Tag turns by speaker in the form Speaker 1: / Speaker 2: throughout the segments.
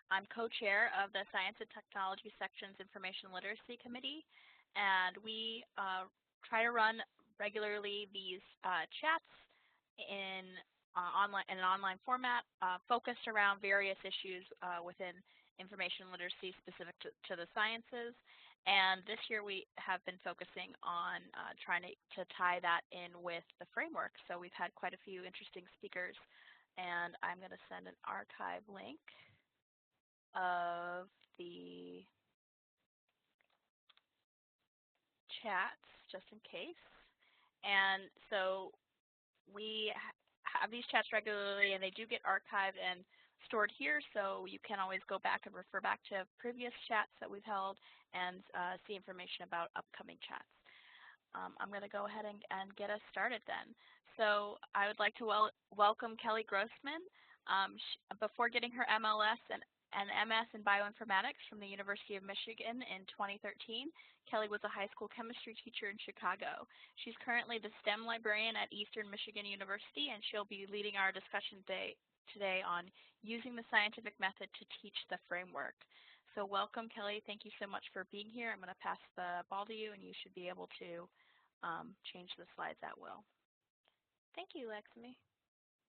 Speaker 1: I'm co-chair of the Science and Technology Section's Information Literacy Committee, and we try to run regularly these chats in an online format focused around various issues within information literacy specific to the sciences. And this year we have been focusing on trying to tie that in with the framework. So we've had quite a few interesting speakers, and I'm going to send an archive link of the chats just in case. And so we have these chats regularly, and they do get archived and stored here, so you can always go back and refer back to previous chats that we've held and see information about upcoming chats. I'm going to go ahead and get us started then. So I would like to welcome Kelly Grossman. Before getting her MLS and MS in bioinformatics from the University of Michigan in 2013, Kelly was a high school chemistry teacher in Chicago. She's currently the STEM librarian at Eastern Michigan University, and she'll be leading our discussion today on using the scientific method to teach the framework. So welcome, Kelly. Thank you so much for being here. I'm going to pass the ball to you, and you should be able to change the slides at will.
Speaker 2: Thank you, Lexmi.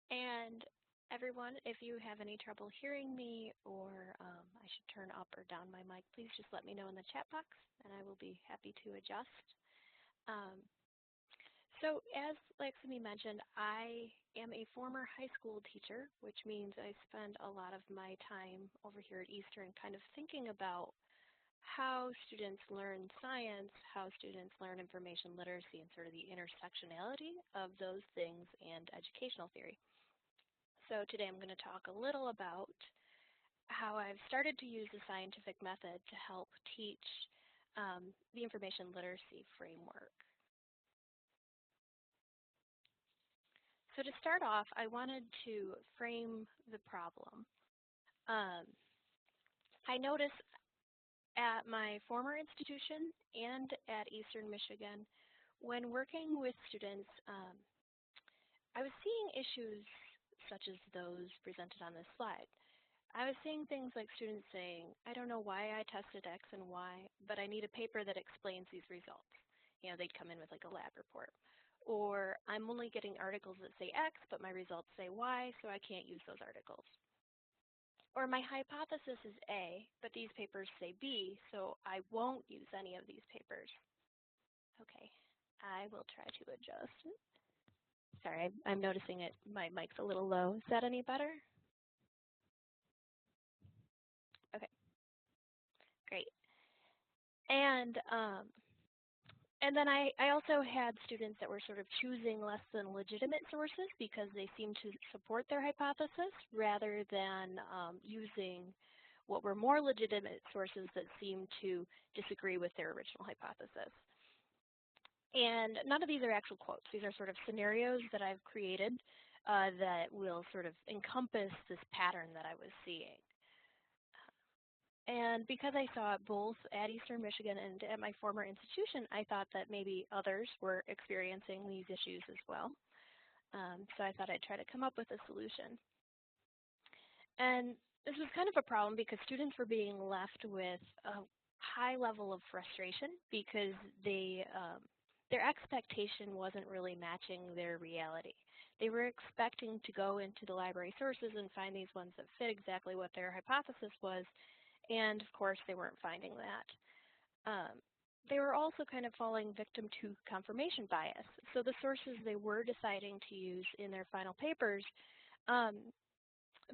Speaker 2: And everyone, if you have any trouble hearing me or I should turn up or down my mic, please just let me know in the chat box and I will be happy to adjust. So as Lexmi mentioned, I am a former high school teacher, which means I spend a lot of my time over here at Eastern kind of thinking about how students learn science, how students learn information literacy, and sort of the intersectionality of those things and educational theory. So today I'm going to talk a little about how I've started to use the scientific method to help teach the information literacy framework. So to start off, I wanted to frame the problem. I noticed at my former institution and at Eastern Michigan, when working with students, I was seeing issues such as those presented on this slide. I was seeing things like students saying, I don't know why I tested X and Y, but I need a paper that explains these results. You know, they'd come in with like a lab report. Or I'm only getting articles that say X, but my results say Y, so I can't use those articles. Or my hypothesis is A, but these papers say B, so I won't use any of these papers. Okay, I will try to adjust it. Sorry, I'm noticing it. My mic's a little low. Is that any better? Okay, great. And then I also had students that were sort of choosing less than legitimate sources because they seemed to support their hypothesis rather than using what were more legitimate sources that seemed to disagree with their original hypothesis. And none of these are actual quotes. These are sort of scenarios that I've created that will sort of encompass this pattern that I was seeing. And because I saw it both at Eastern Michigan and at my former institution, I thought that maybe others were experiencing these issues as well. So I thought I'd try to come up with a solution. And this was kind of a problem because students were being left with a high level of frustration because their expectation wasn't really matching their reality. They were expecting to go into the library sources and find these ones that fit exactly what their hypothesis was, and of course they weren't finding that. They were also kind of falling victim to confirmation bias. So the sources they were deciding to use in their final papers,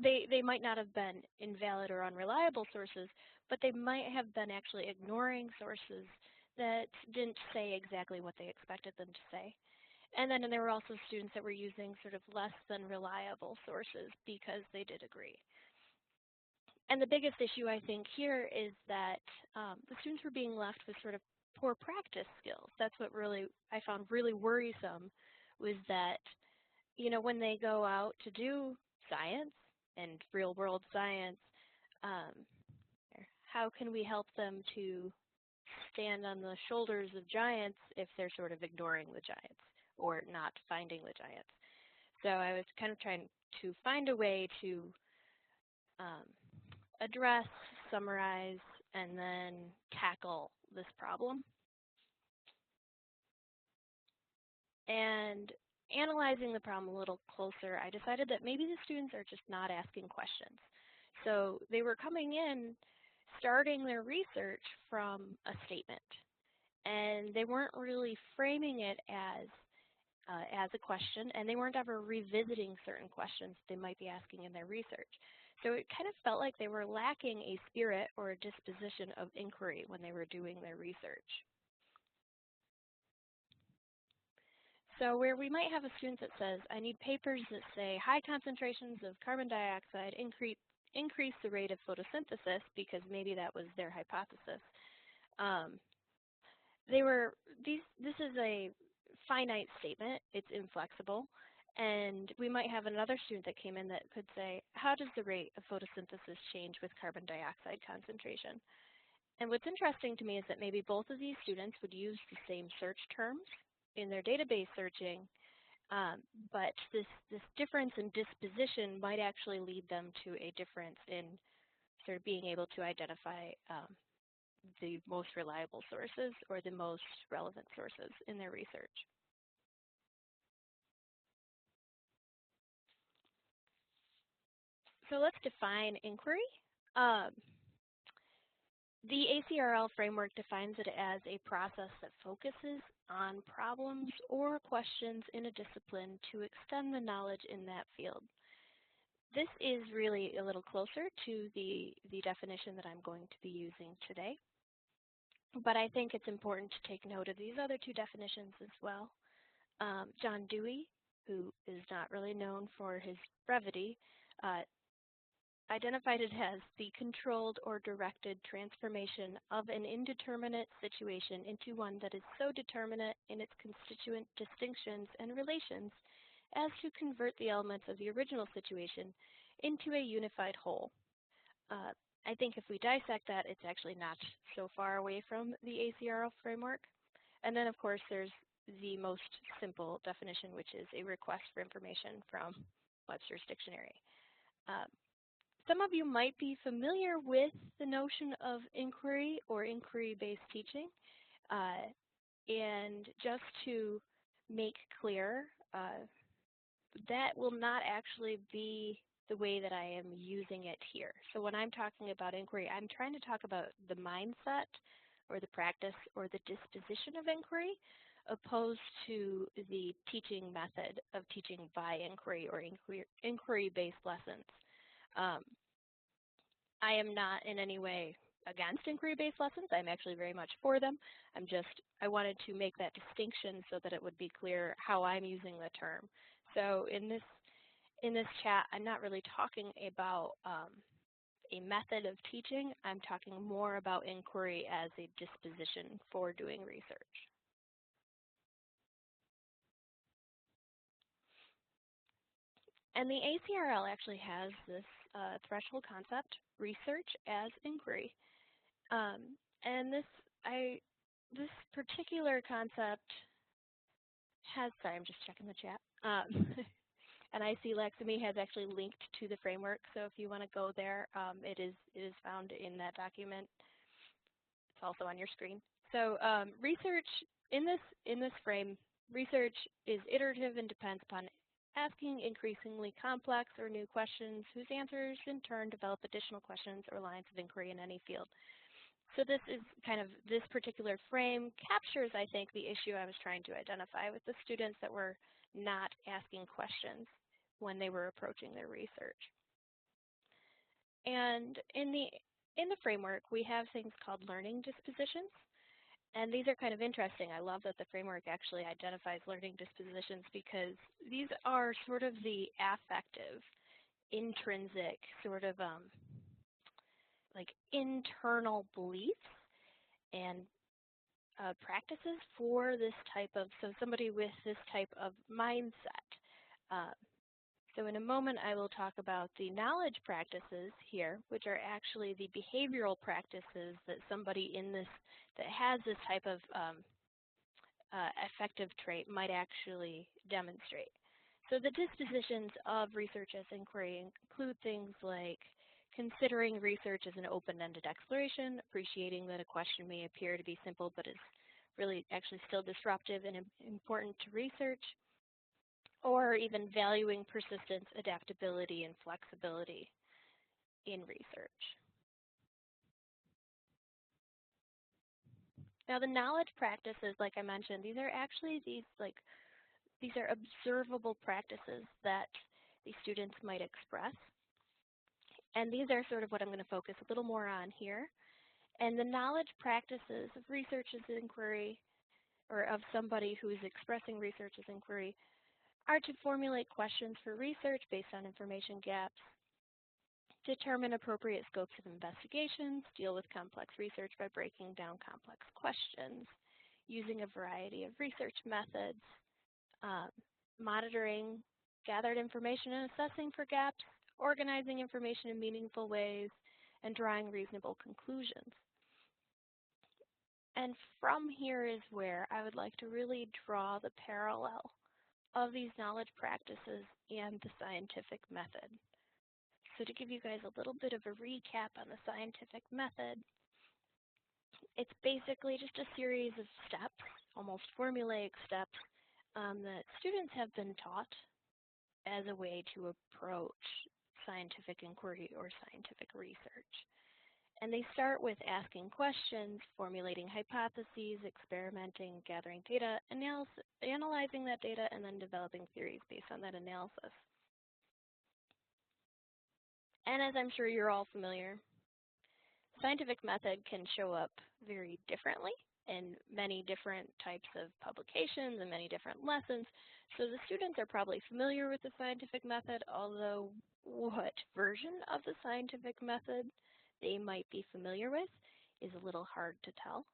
Speaker 2: they might not have been invalid or unreliable sources, but they might have been actually ignoring sources that didn't say exactly what they expected them to say. And then there were also students that were using sort of less than reliable sources because they did agree. And the biggest issue I think here is that the students were being left with sort of poor practice skills. That's what really I found really worrisome, was that, you know, when they go out to do science and real world science, how can we help them to stand on the shoulders of giants if they're sort of ignoring the giants or not finding the giants? So I was kind of trying to find a way to address, summarize, and then tackle this problem. And analyzing the problem a little closer, I decided that maybe the students are just not asking questions. So they were coming in, starting their research from a statement, and they weren't really framing it as a question, and they weren't ever revisiting certain questions they might be asking in their research. So it kind of felt like they were lacking a spirit or a disposition of inquiry when they were doing their research. So where we might have a student that says, I need papers that say high concentrations of carbon dioxide increase the rate of photosynthesis, because maybe that was their hypothesis. This is a finite statement, it's inflexible, and we might have another student that came in that could say, how does the rate of photosynthesis change with carbon dioxide concentration? And what's interesting to me is that maybe both of these students would use the same search terms in their database searching, but this difference in disposition might actually lead them to a difference in sort of being able to identify the most reliable sources or the most relevant sources in their research. So let's define inquiry. The ACRL framework defines it as a process that focuses on problems or questions in a discipline to extend the knowledge in that field. This is really a little closer to the definition that I'm going to be using today, but I think it's important to take note of these other two definitions as well. John Dewey, who is not really known for his brevity, identified it as the controlled or directed transformation of an indeterminate situation into one that is so determinate in its constituent distinctions and relations as to convert the elements of the original situation into a unified whole. I think if we dissect that, it's actually not so far away from the ACRL framework. And then, of course, there's the most simple definition, which is a request for information from Webster's Dictionary. Some of you might be familiar with the notion of inquiry or inquiry-based teaching. And just to make clear, that will not actually be the way that I am using it here. So when I'm talking about inquiry, I'm trying to talk about the mindset or the practice or the disposition of inquiry, opposed to the teaching method of teaching by inquiry or inquiry-based lessons. I am not in any way against inquiry-based lessons. I'm actually very much for them. I wanted to make that distinction so that it would be clear how I'm using the term. So in this chat, I'm not really talking about a method of teaching. I'm talking more about inquiry as a disposition for doing research. And the ACRL actually has this threshold concept, research as inquiry. And this particular concept has, sorry, I'm just checking the chat. And I see Leximi has actually linked to the framework, so if you want to go there, it is found in that document. It's also on your screen. So research in this frame, research is iterative and depends upon asking increasingly complex or new questions whose answers in turn develop additional questions or lines of inquiry in any field. So this is kind of, this particular frame captures, I think, the issue I was trying to identify with the students that were not asking questions when they were approaching their research. And in the framework, we have things called learning dispositions. And these are kind of interesting. I love that the framework actually identifies learning dispositions, because these are sort of the affective, intrinsic, sort of like internal beliefs and practices for this type of, so somebody with this type of mindset. So in a moment, I will talk about the knowledge practices here, which are actually the behavioral practices that somebody that has this type of affective trait might actually demonstrate. So the dispositions of research as inquiry include things like considering research as an open-ended exploration, appreciating that a question may appear to be simple but is really actually still disruptive and important to research, or even valuing persistence, adaptability, and flexibility in research. Now the knowledge practices, like I mentioned, these are actually these are observable practices that the students might express. And these are sort of what I'm going to focus a little more on here. And the knowledge practices of research as inquiry, or of somebody who is expressing research as inquiry, are to formulate questions for research based on information gaps, determine appropriate scopes of investigations, deal with complex research by breaking down complex questions, using a variety of research methods, monitoring gathered information and assessing for gaps, organizing information in meaningful ways, and drawing reasonable conclusions. And from here is where I would like to really draw the parallel of these knowledge practices and the scientific method. So to give you guys a little bit of a recap on the scientific method, it's basically just a series of steps, almost formulaic steps, that students have been taught as a way to approach scientific inquiry or scientific research. And they start with asking questions, formulating hypotheses, experimenting, gathering data, analyzing that data, and then developing theories based on that analysis. And as I'm sure you're all familiar, scientific method can show up very differently in many different types of publications and many different lessons. So the students are probably familiar with the scientific method, although what version of the scientific method they might be familiar with is a little hard to tell.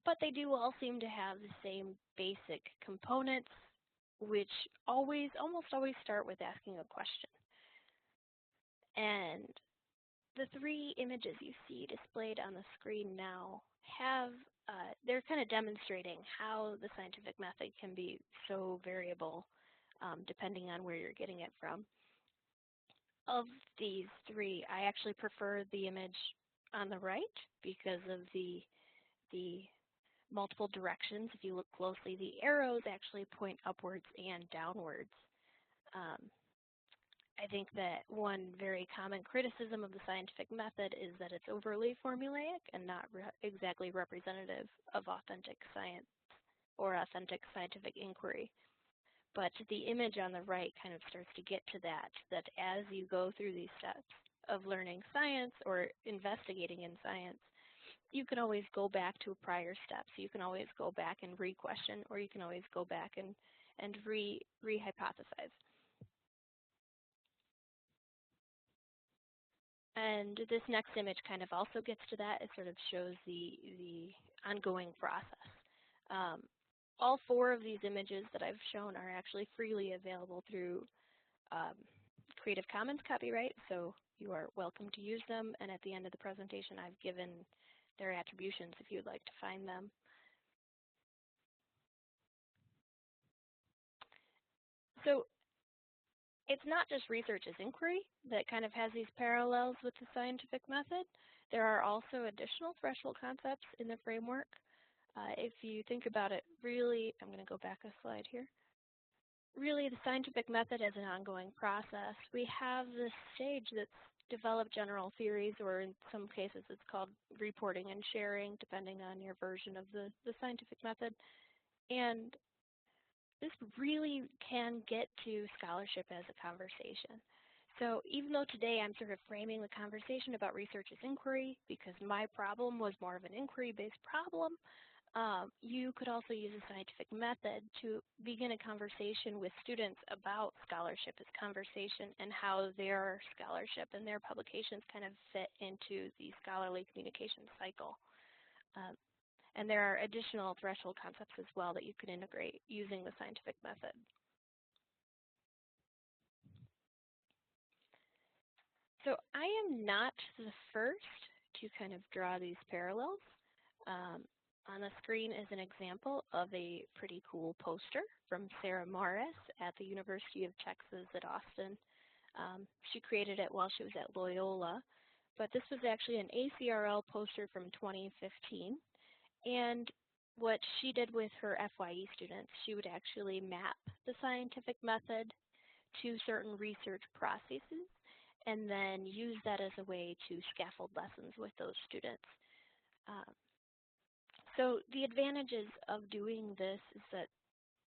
Speaker 2: But they do all seem to have the same basic components, which almost always start with asking a question. And the three images you see displayed on the screen now they're kind of demonstrating how the scientific method can be so variable depending on where you're getting it from. Of these three, I actually prefer the image on the right because of the multiple directions. If you look closely, the arrows actually point upwards and downwards. I think that one very common criticism of the scientific method is that it's overly formulaic and not exactly representative of authentic science or authentic scientific inquiry. But the image on the right kind of starts to get to that as you go through these steps of learning science or investigating in science, you can always go back to prior steps. You can always go back and re-question, or you can always go back and re-hypothesize. And this next image kind of also gets to that. It sort of shows the ongoing process. All four of these images that I've shown are actually freely available through Creative Commons copyright, so you are welcome to use them. And at the end of the presentation, I've given their attributions if you'd like to find them. So it's not just research as inquiry that kind of has these parallels with the scientific method. There are also additional threshold concepts in the framework. If you think about it, really, I'm going to go back a slide here. Really, the scientific method as an ongoing process. We have this stage that's developed general theories, or in some cases it's called reporting and sharing, depending on your version of the scientific method. And this really can get to scholarship as a conversation. So even though today I'm sort of framing the conversation about research as inquiry because my problem was more of an inquiry-based problem, you could also use a scientific method to begin a conversation with students about scholarship as conversation and how their scholarship and their publications kind of fit into the scholarly communication cycle. And there are additional threshold concepts as well that you can integrate using the scientific method. So I am not the first to kind of draw these parallels. On the screen is an example of a pretty cool poster from Sarah Morris at the University of Texas at Austin. She created it while she was at Loyola, but this was actually an ACRL poster from 2015. And what she did with her FYE students, she would actually map the scientific method to certain research processes and then use that as a way to scaffold lessons with those students. So the advantages of doing this is that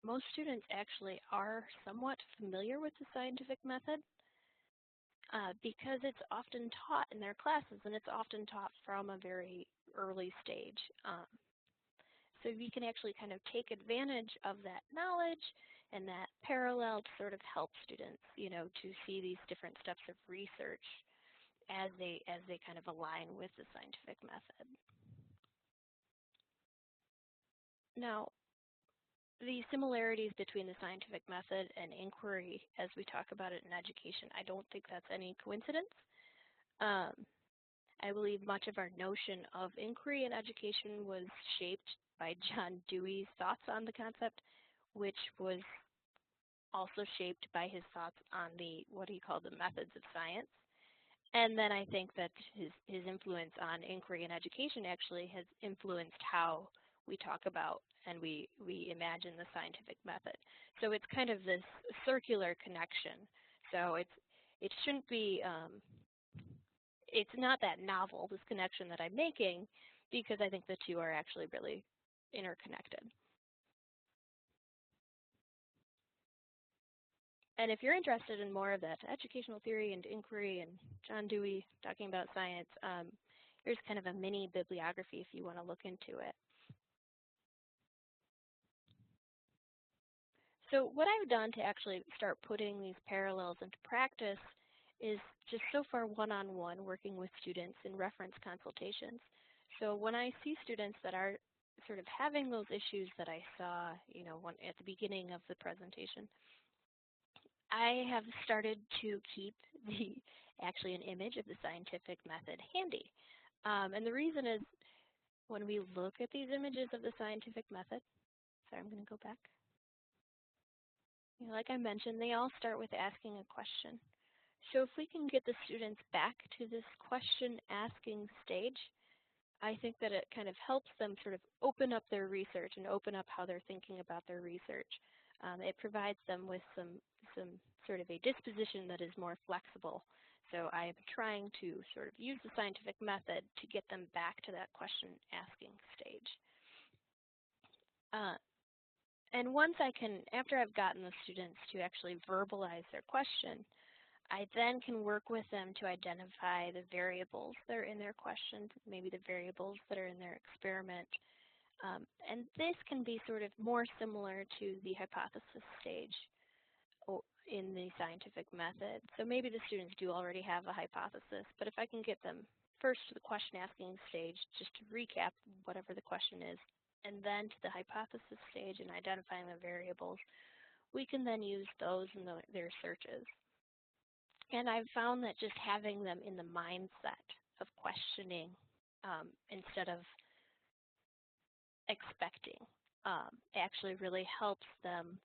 Speaker 2: most students actually are somewhat familiar with the scientific method because it's often taught in their classes, and it's often taught from a very early stage. So we can actually kind of take advantage of that knowledge and that parallel to sort of help students, to see these different steps of research as they kind of align with the scientific method. Now, the similarities between the scientific method and inquiry, as we talk about it in education, I don't think that's any coincidence. I believe much of our notion of inquiry in education was shaped by John Dewey's thoughts on the concept, which was also shaped by his thoughts on what he called the methods of science. And then I think that his influence on inquiry in education actually has influenced how we talk about and we imagine the scientific method. So it's kind of this circular connection. So it shouldn't be, it's not that novel, this connection that I'm making, because I think the two are actually really interconnected. And if you're interested in more of that educational theory and inquiry and John Dewey talking about science, here's kind of a mini bibliography if you want to look into it. So what I've done to actually start putting these parallels into practice is just so far one-on-one working with students in reference consultations. So when I see students that are sort of having those issues that I saw, at the beginning of the presentation, I have started to keep actually an image of the scientific method handy. And the reason is when we look at these images of the scientific method, sorry, I'm going to go back. Like I mentioned, they all start with asking a question. So if we can get the students back to this question asking stage, I think that it kind of helps them sort of open up their research and open up how they're thinking about their research. It provides them with some sort of a disposition that is more flexible. So I'm trying to sort of use the scientific method to get them back to that question asking stage. And once after I've gotten the students to actually verbalize their question, I then can work with them to identify the variables that are in their question, maybe the variables that are in their experiment. And this can be sort of more similar to the hypothesis stage in the scientific method. So maybe the students do already have a hypothesis, but if I can get them first to the question asking stage, just to recap whatever the question is, and then to the hypothesis stage and identifying the variables, we can then use those in their searches. And I've found that just having them in the mindset of questioning instead of expecting actually really helps them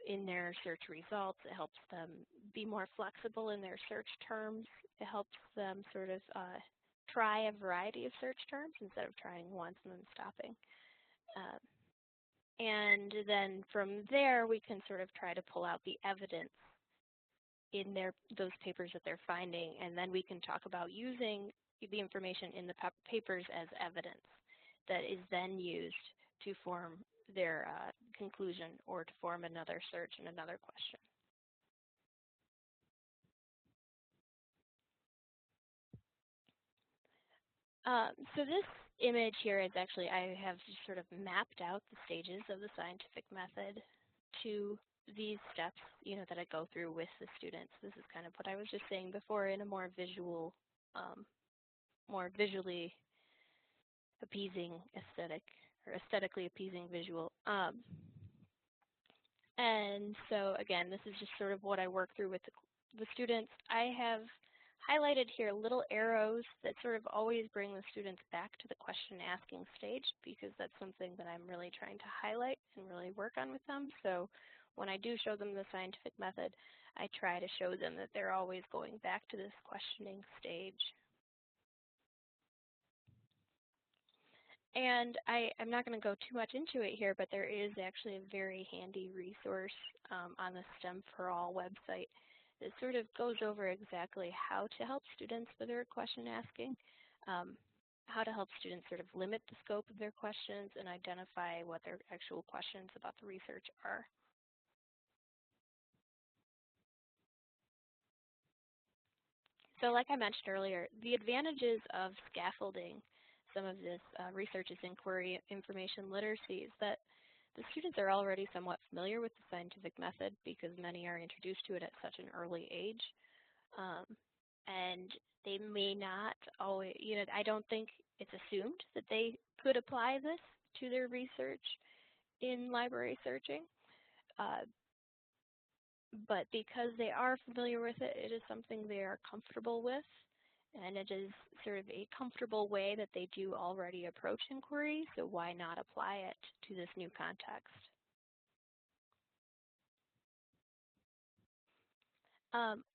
Speaker 2: in their search results. It helps them be more flexible in their search terms. It helps them sort of try a variety of search terms instead of trying once and then stopping. And then from there, we can sort of try to pull out the evidence in those papers that they're finding, and then we can talk about using the information in the papers as evidence that is then used to form their conclusion or to form another search and another question. So this image here is actually, I have just sort of mapped out the stages of the scientific method to these steps, that I go through with the students. This is kind of what I was just saying before in a more visual, more visually appeasing aesthetic, or aesthetically appeasing visual. And so again, this is just sort of what I work through with the students. I have highlighted here little arrows that sort of always bring the students back to the question asking stage, because that's something that I'm really trying to highlight and really work on with them. So when I do show them the scientific method, I try to show them that they're always going back to this questioning stage. And I'm not going to go too much into it here, but there is actually a very handy resource on the STEM for All website that sort of goes over exactly how to help students with their question asking, how to help students sort of limit the scope of their questions and identify what their actual questions about the research are. So like I mentioned earlier, the advantages of scaffolding some of this research is inquiry information literacy is that the students are already somewhat familiar with the scientific method because many are introduced to it at such an early age. And they may not always, I don't think it's assumed that they could apply this to their research in library searching. But because they are familiar with it, it is something they are comfortable with, and it is sort of a comfortable way that they do already approach inquiry, so why not apply it to this new context?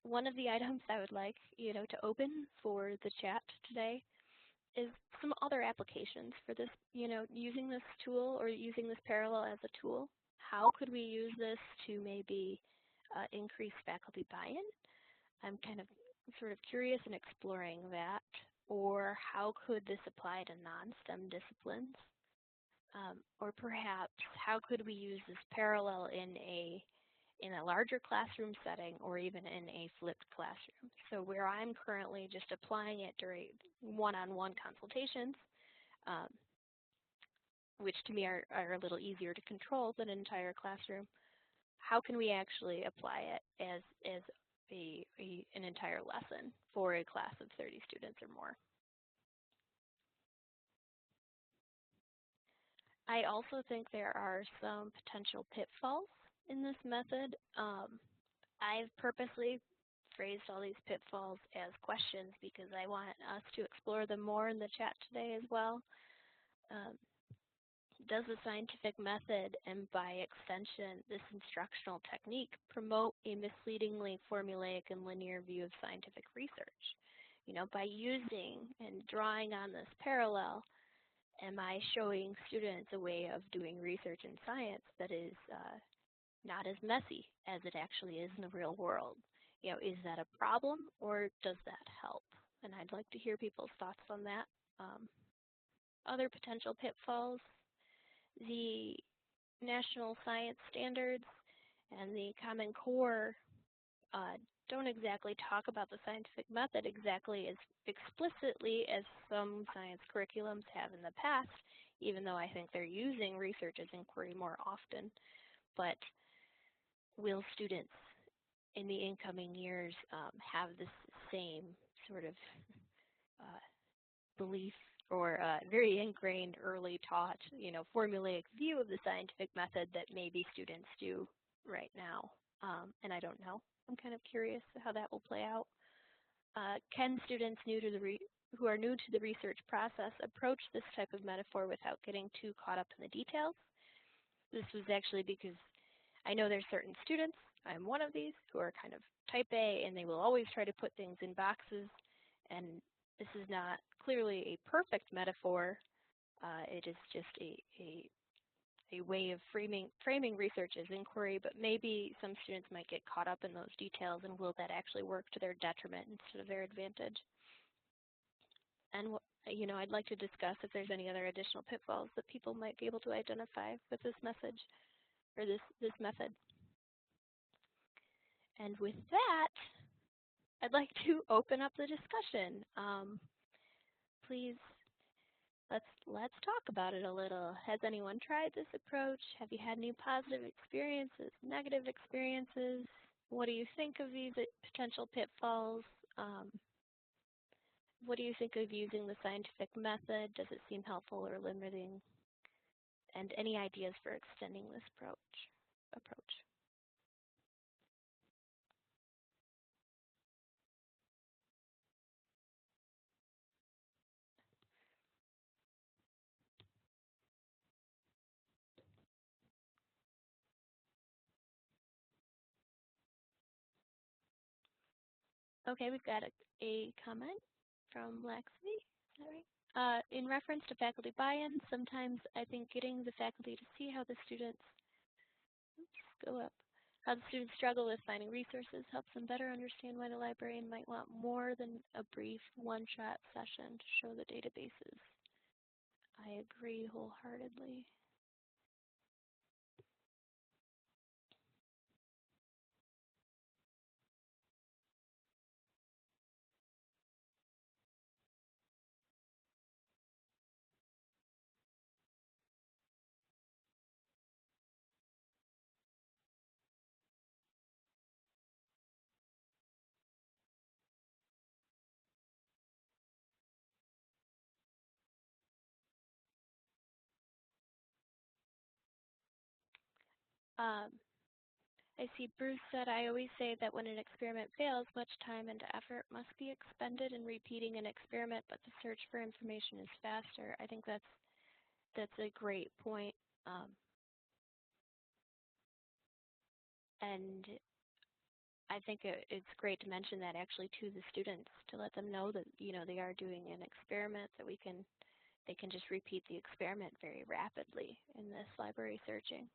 Speaker 2: One of the items I would like, to open for the chat today is some other applications for this, using this tool or using this parallel as a tool. How could we use this to maybe increase faculty buy-in? I'm kind of sort of curious in exploring that. Or how could this apply to non-STEM disciplines? Or perhaps how could we use this parallel in a larger classroom setting or even in a flipped classroom? So where I'm currently just applying it during one-on-one consultations, which to me are a little easier to control than an entire classroom, how can we actually apply it as an entire lesson for a class of 30 students or more? I also think there are some potential pitfalls in this method. I've purposely phrased all these pitfalls as questions because I want us to explore them more in the chat today as well. Does the scientific method, and by extension this instructional technique, promote a misleadingly formulaic and linear view of scientific research? By using and drawing on this parallel, am I showing students a way of doing research in science that is not as messy as it actually is in the real world? Is that a problem or does that help? And I'd like to hear people's thoughts on that. Other potential pitfalls, the national science standards and the Common Core don't exactly talk about the scientific method exactly as explicitly as some science curriculums have in the past, even though I think they're using research as inquiry more often. But will students in the incoming years have this same sort of belief or very ingrained, early taught, formulaic view of the scientific method that maybe students do right now? And I don't know. I'm kind of curious how that will play out. Can students who are new to the research process approach this type of metaphor without getting too caught up in the details? This was actually because I know there's certain students, I'm one of these, who are kind of type A, and they will always try to put things in boxes, and this is not clearly a perfect metaphor. It is just a way of framing research as inquiry, but maybe some students might get caught up in those details, and will that actually work to their detriment instead of their advantage? And I'd like to discuss if there's any other additional pitfalls that people might be able to identify with this message or this method. And with that, I'd like to open up the discussion. Please, let's talk about it a little. Has anyone tried this approach? Have you had any positive experiences, negative experiences? What do you think of these potential pitfalls? What do you think of using the scientific method? Does it seem helpful or limiting? And any ideas for extending this approach? Okay, we've got a comment from Lexi. Is that right? In reference to faculty buy-in, sometimes I think getting the faculty to see how the students how the students struggle with finding resources helps them better understand why the librarian might want more than a brief one-shot session to show the databases. I agree wholeheartedly. I see Bruce said, I always say that when an experiment fails, much time and effort must be expended in repeating an experiment, but the search for information is faster. I think that's a great point. And I think it's great to mention that actually to the students, to let them know that, you know, they are doing an experiment, that they can just repeat the experiment very rapidly in this library searching.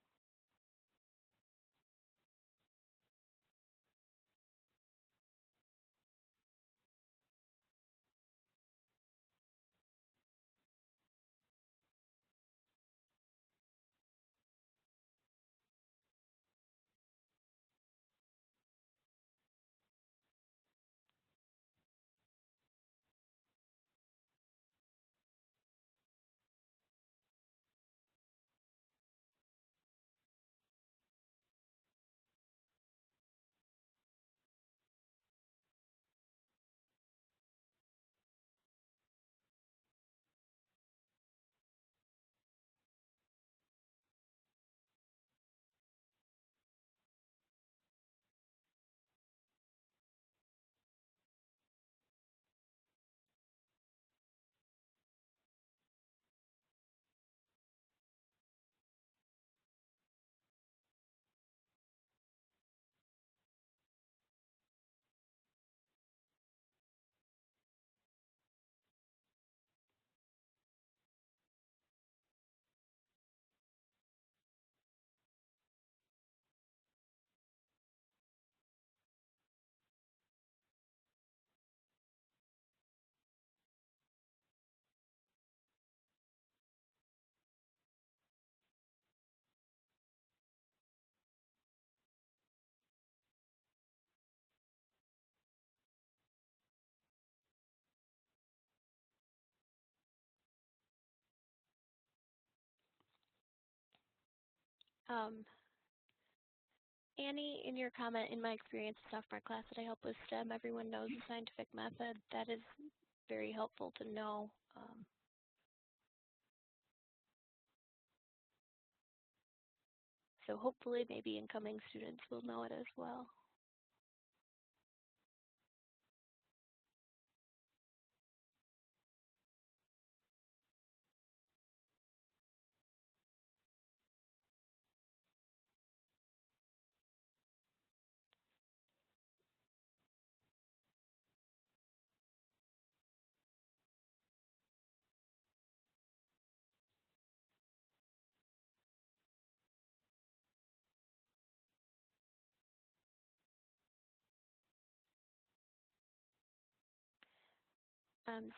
Speaker 2: Annie, in your comment, in my experience in sophomore class that I help with STEM, everyone knows the scientific method. That is very helpful to know. So hopefully maybe incoming students will know it as well.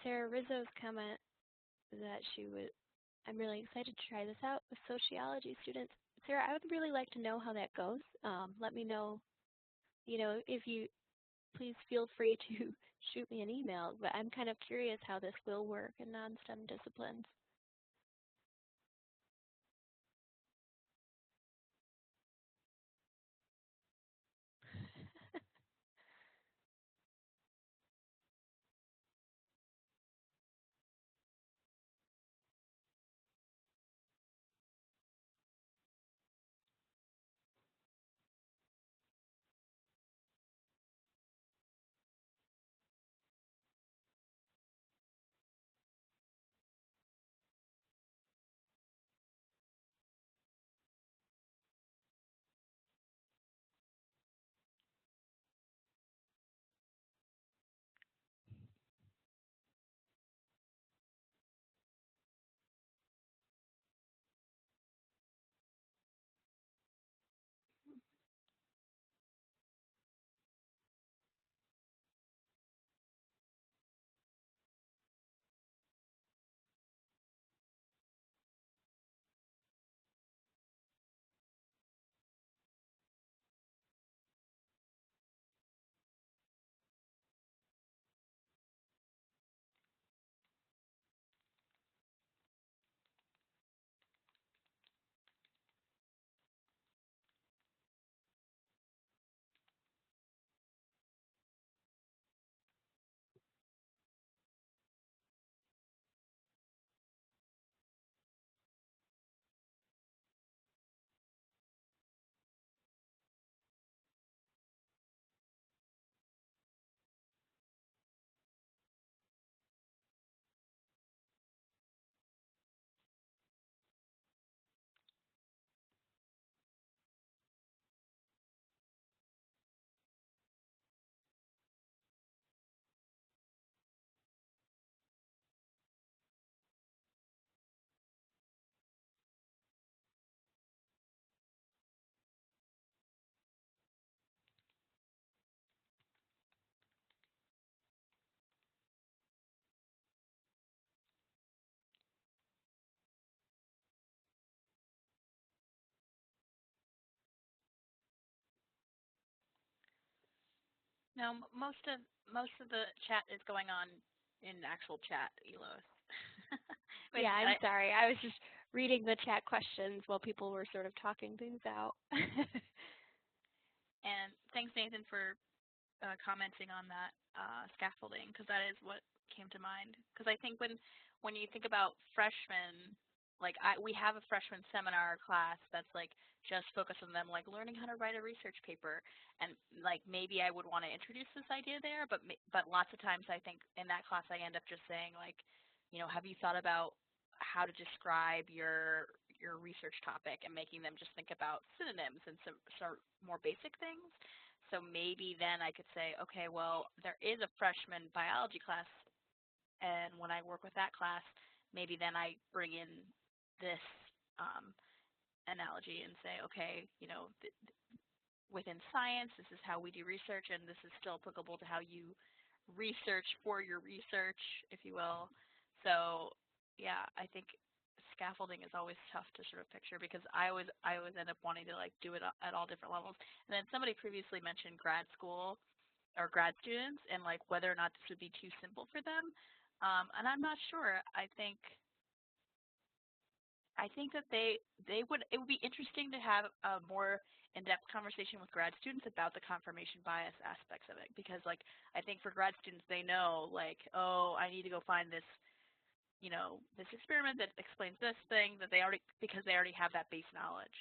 Speaker 2: Sarah Rizzo's comment that I'm really excited to try this out with sociology students. Sarah, I would really like to know how that goes. Let me know, if you, please feel free to shoot me an email, but I'm kind of curious how this will work in non-STEM disciplines.
Speaker 1: No, most of the chat is going on in actual chat, Elos. Which
Speaker 2: Yeah, I'm sorry. I was just reading the chat questions while people were sort of talking things out.
Speaker 1: And thanks, Nathan, for commenting on that scaffolding, because that is what came to mind. Because I think when you think about freshmen, like we have a freshman seminar class that's like just focused on them like learning how to write a research paper, and like maybe I would want to introduce this idea there, but lots of times I think in that class I end up just saying like, you know, have you thought about how to describe your research topic, and making them just think about synonyms and some more basic things. So maybe then I could say, okay, well, there is a freshman biology class, and when I work with that class, maybe then I bring in this analogy and say, okay, you know, within science, this is how we do research, and this is still applicable to how you research for your research, if you will. So, yeah, I think scaffolding is always tough to sort of picture, because I always end up wanting to like do it at all different levels. And then somebody previously mentioned grad school or grad students, and like whether or not this would be too simple for them. And I'm not sure. I think that it would be interesting to have a more in-depth conversation with grad students about the confirmation bias aspects of it, because like I think for grad students, they know like, oh, I need to go find this, you know, this experiment that explains this thing, that because they already have that base knowledge.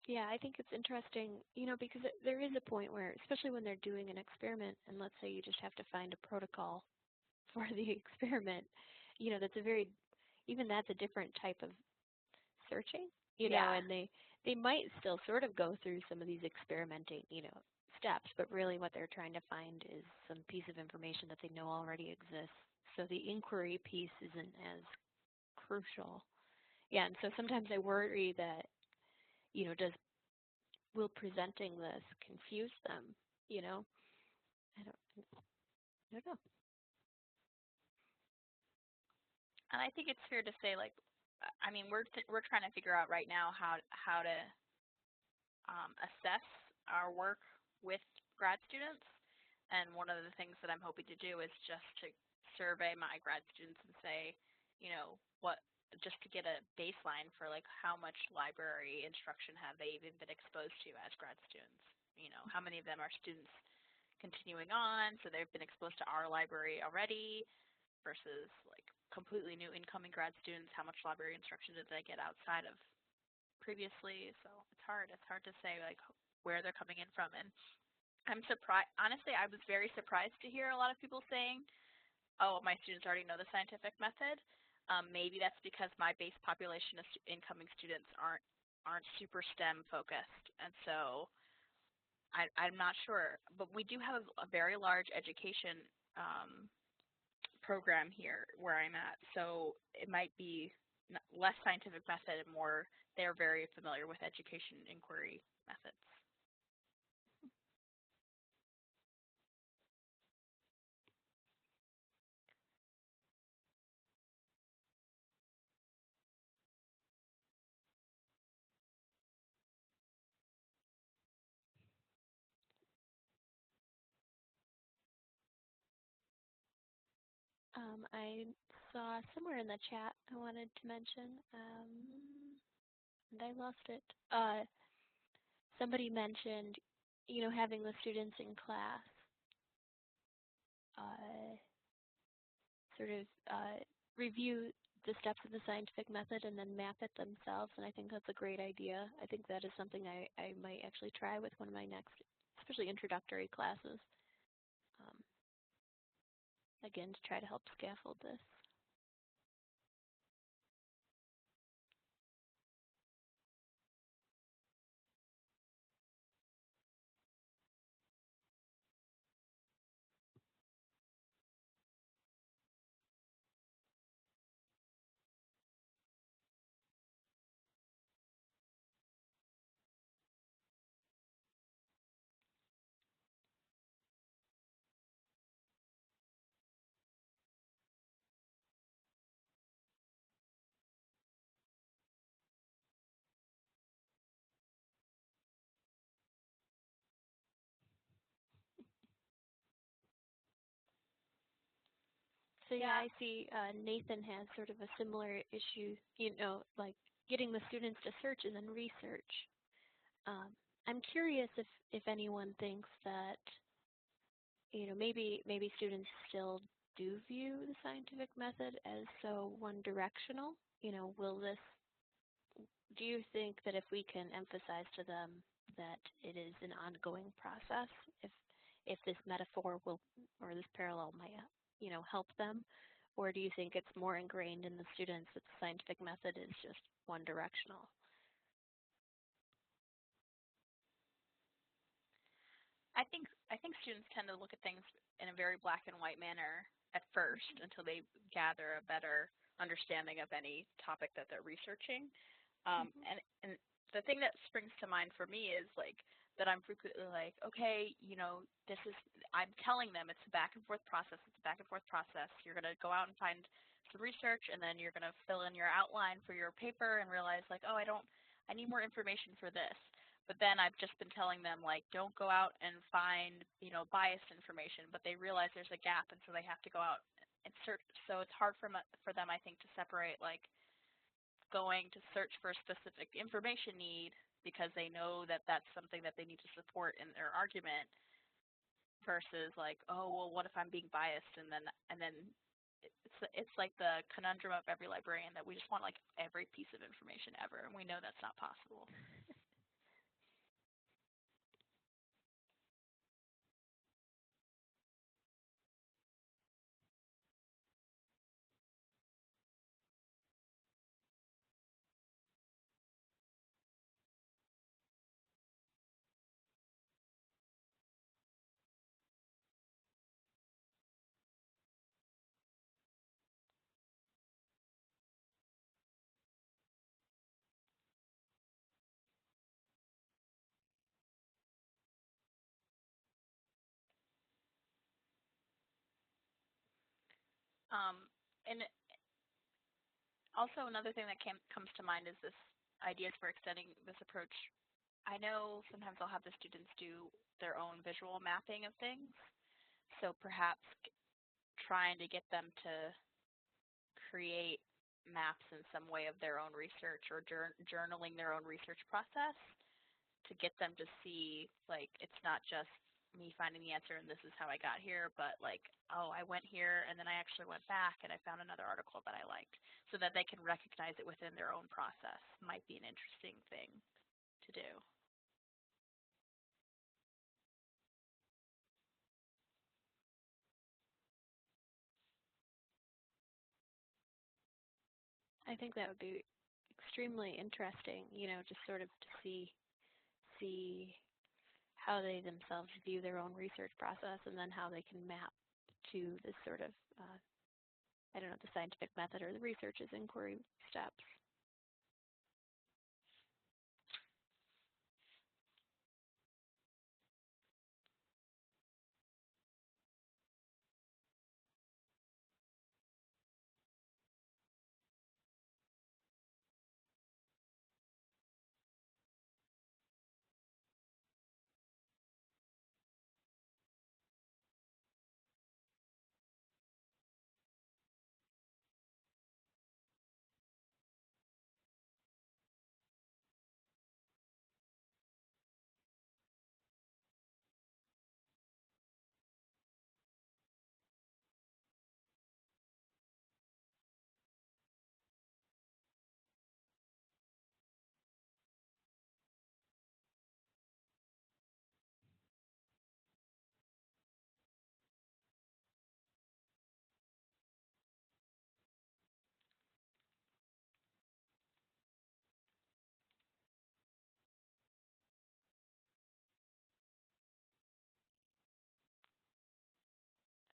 Speaker 2: Yeah, I think it's interesting, you know, because there is a point where, especially when they're doing an experiment, and let's say you just have to find a protocol for the experiment, you know, even that's a different type of searching, you know, and they might still sort of go through some of these experimenting, you know, steps, but really what they're trying to find is some piece of information that they know already exists. So the inquiry piece isn't as crucial. Yeah, and so sometimes I worry that, you know, will presenting this confuse them, you know? I don't know.
Speaker 1: And I think it's fair to say, like, I mean, we're trying to figure out right now how to assess our work with grad students. And one of the things that I'm hoping to do is just to survey my grad students and say, you know, just to get a baseline for like how much library instruction have they even been exposed to as grad students. You know, how many of them are students continuing on, so they've been exposed to our library already, versus like completely new incoming grad students, how much library instruction did they get outside of previously. So it's hard to say like where they're coming in from. And I'm surprised, honestly, I was very surprised to hear a lot of people saying, oh, my students already know the scientific method. Maybe that's because my base population of incoming students aren't super STEM focused, and so I'm not sure. But we do have a very large education program here where I'm at, so it might be less scientific method and more they're very familiar with education inquiry methods.
Speaker 2: I saw somewhere in the chat I wanted to mention, and I lost it. Somebody mentioned, you know, having the students in class sort of review the steps of the scientific method and then map it themselves, and I think that's a great idea. I think that is something I might actually try with one of my next, especially introductory classes, again, to try to help scaffold this. So yeah,
Speaker 1: Yeah.
Speaker 2: I see Nathan has sort of a similar issue, like getting the students to search and then research. I'm curious if anyone thinks that, maybe students still do view the scientific method as so one-directional. Do you think that if we can emphasize to them that it is an ongoing process, if this metaphor will, or this parallel might, help them? Or do you think it's more ingrained in the students that the scientific method is just one directional?
Speaker 1: I think students tend to look at things in a very black and white manner at first until they gather a better understanding of any topic that they're researching. And the thing that springs to mind for me is like that I'm frequently like, okay, I'm telling them it's a back and forth process. It's a back and forth process. You're going to go out and find some research, and then you're going to fill in your outline for your paper and realize like, oh, I need more information for this. But then I've just been telling them like, don't go out and find, biased information. But they realize there's a gap, and so they have to go out and search. So it's hard for them, I think, to separate like going to search for a specific information need because they know that that's something that they need to support in their argument versus like, oh, well, what if I'm being biased? And then it's like the conundrum of every librarian that we just want like every piece of information ever, and we know that's not possible. And also another thing that comes to mind is this ideas for extending this approach. I know sometimes I'll have the students do their own visual mapping of things, so perhaps trying to get them to create maps in some way of their own research or journaling their own research process to get them to see, like, it's not just me finding the answer and this is how I got here, but like, oh, I went here and then I actually went back and I found another article that I liked, so that they can recognize it within their own process. Might be an interesting thing to do.
Speaker 2: I think that would be extremely interesting, just sort of to see how they themselves view their own research process and then how they can map to this sort of, the scientific method or the research's inquiry steps.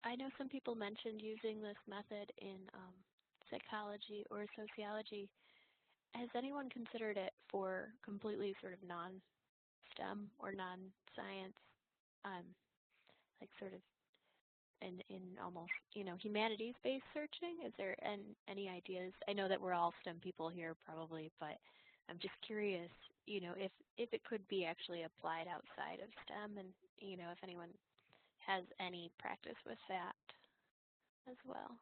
Speaker 2: I know some people mentioned using this method in psychology or sociology. Has anyone considered it for completely sort of non-STEM or non-science, like sort of in almost, humanities-based searching? Is there any ideas? I know that we're all STEM people here probably, but I'm just curious, if it could be actually applied outside of STEM, and, if anyone has any practice with that as well.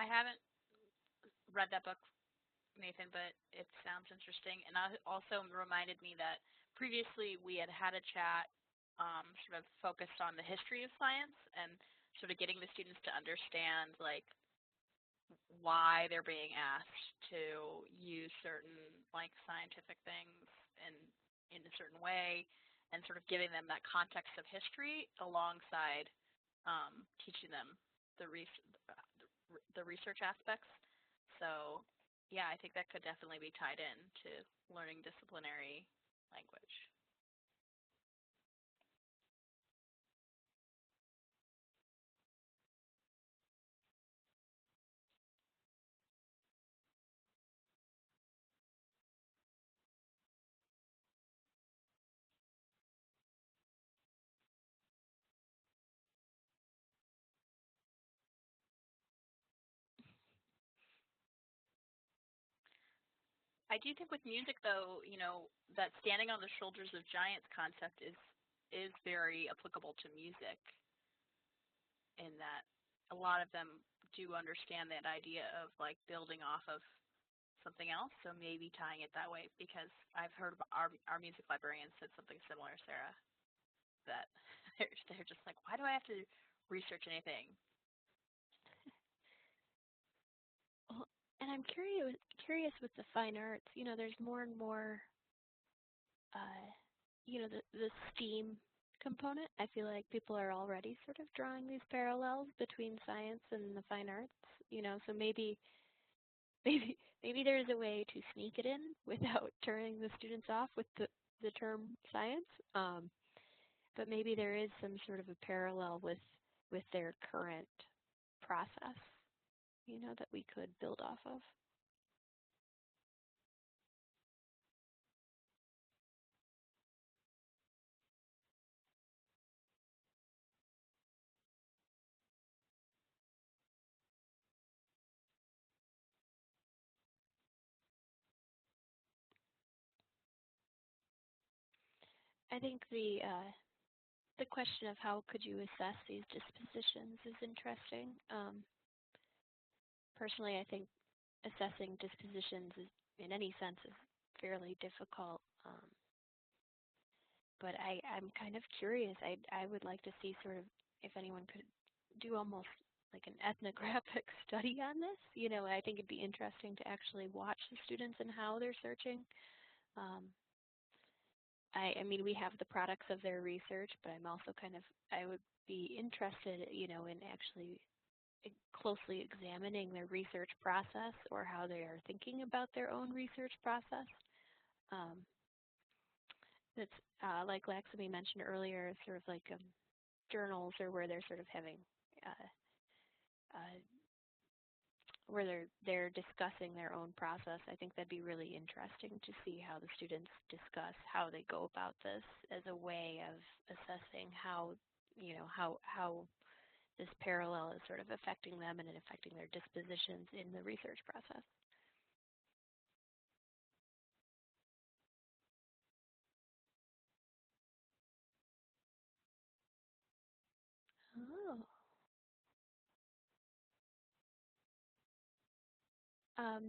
Speaker 1: I haven't read that book, Nathan, but it sounds interesting. And it also reminded me that previously we had had a chat sort of focused on the history of science and sort of getting the students to understand like why they're being asked to use certain like scientific things in a certain way, and sort of giving them that context of history alongside teaching them the research aspects. So yeah, I think that could definitely be tied in to learning disciplinary language. I do think with music, though, you know, that standing on the shoulders of giants concept is very applicable to music, in that a lot of them do understand that idea of like building off of something else, so maybe tying it that way, because I've heard our music librarian said something similar, Sarah, that they're just like, why do I have to research anything?
Speaker 2: Well, and I'm curious with the fine arts. You know, there's more and more, you know, the STEAM component. I feel like people are already sort of drawing these parallels between science and the fine arts. You know, so maybe there's a way to sneak it in without turning the students off with the term science. But maybe there is some sort of a parallel with their current process, you know, that we could build off of. I think the question of how could you assess these dispositions is interesting. Personally, I think assessing dispositions is, in any sense, is fairly difficult. But I'm kind of curious. I would like to see sort of if anyone could do almost like an ethnographic study on this. You know, I think it'd be interesting to actually watch the students and how they're searching. I mean, we have the products of their research, but I'm also I would be interested, you know, in actually closely examining their research process or how they are thinking about their own research process. That's like Laxmi mentioned earlier, sort of like journals, or where they're sort of having where they're discussing their own process. I think that'd be really interesting to see how the students discuss how they go about this as a way of assessing how, you know, how this parallel is sort of affecting them and affecting their dispositions in the research process. Oh.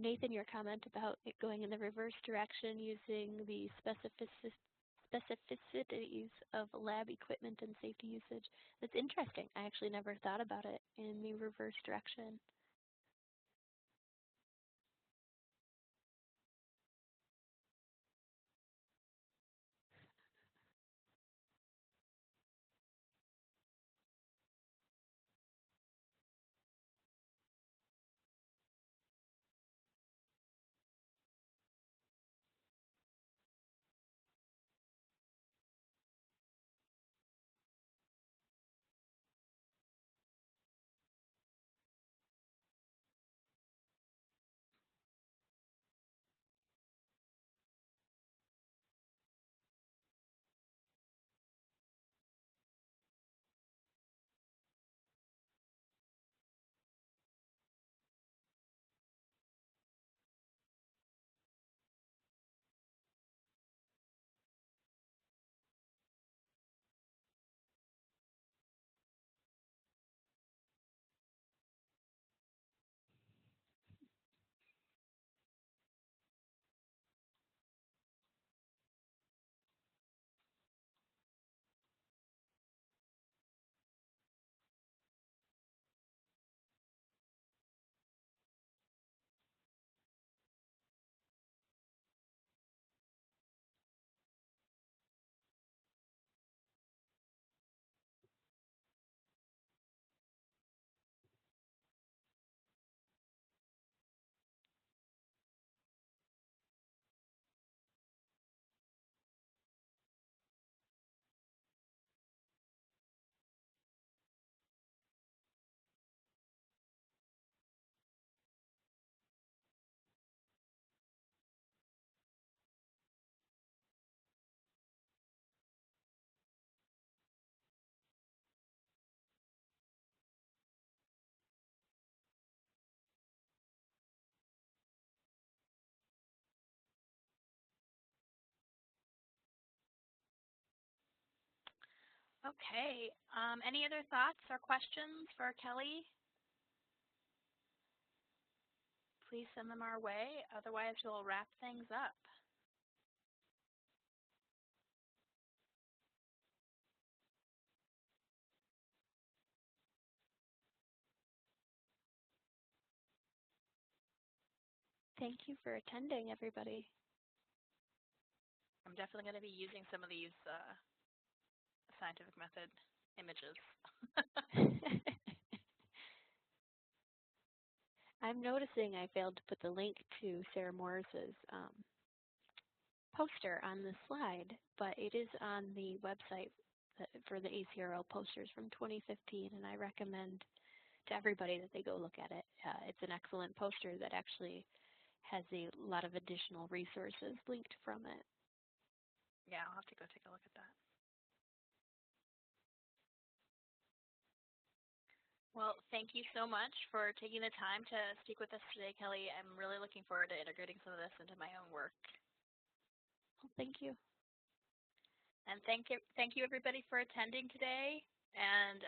Speaker 2: Nathan, your comment about it going in the reverse direction using the specificities of lab equipment and safety usage. That's interesting. I actually never thought about it in the reverse direction.
Speaker 1: Okay, any other thoughts or questions for Kelly? Please send them our way, otherwise we'll wrap things up.
Speaker 2: Thank you for attending, everybody.
Speaker 1: I'm definitely going to be using some of these scientific method images.
Speaker 2: I'm noticing I failed to put the link to Sarah Morris's poster on the slide, but it is on the website for the ACRL posters from 2015, and I recommend to everybody that they go look at it. It's an excellent poster that actually has a lot of additional resources linked from it.
Speaker 1: Yeah, I'll have to go take a look at that. Well, thank you so much for taking the time to speak with us today, Kelly. I'm really looking forward to integrating some of this into my own work.
Speaker 2: Well, thank you.
Speaker 1: And thank you everybody for attending today. And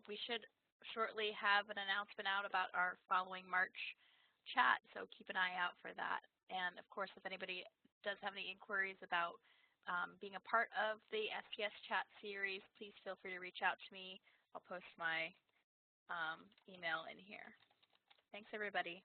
Speaker 1: we should shortly have an announcement out about our following March chat, so keep an eye out for that. And of course, if anybody does have any inquiries about being a part of the STS chat series, please feel free to reach out to me. I'll post my email in here. Thanks, everybody.